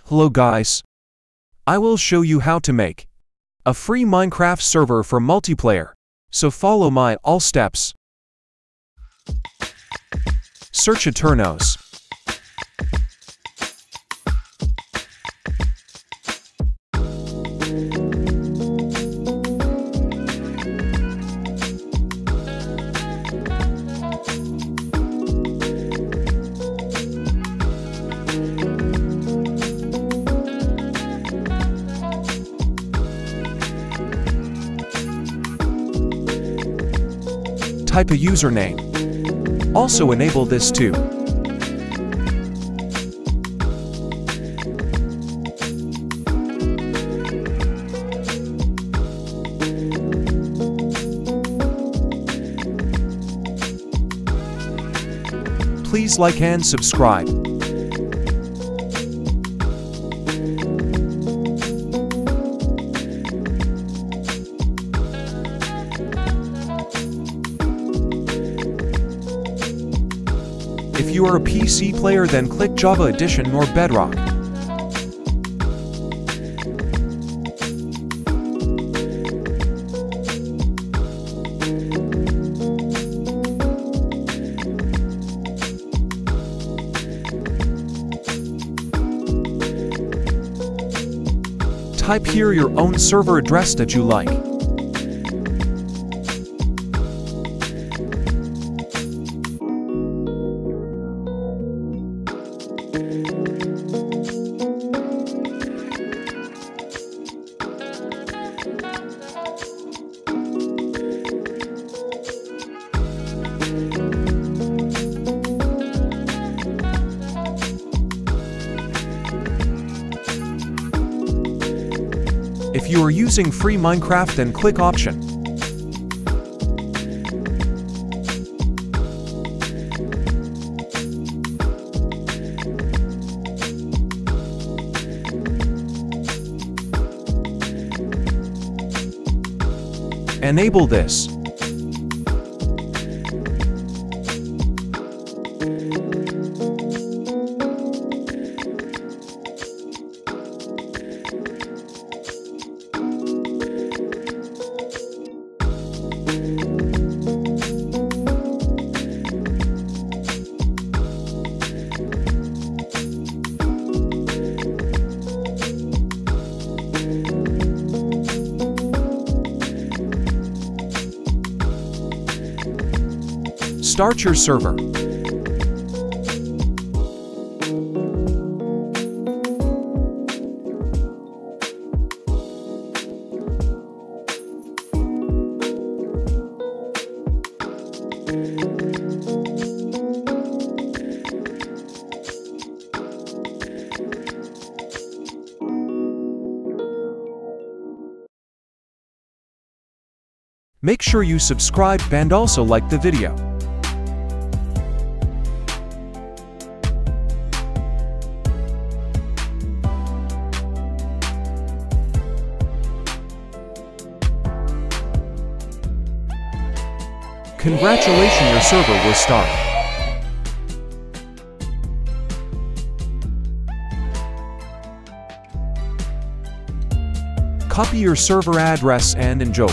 Hello guys. I will show you how to make a free Minecraft server for multiplayer. So follow my all steps. Search Eternos. Type a username. Also enable this too. Please like and subscribe. If you are a PC player, then click Java Edition or Bedrock. Type here your own server address that you like. If you are using free Minecraft, then click Option. Enable this. Start your server. Make sure you subscribe and also like the video. Congratulations, your server will start. Copy your server address and enjoy.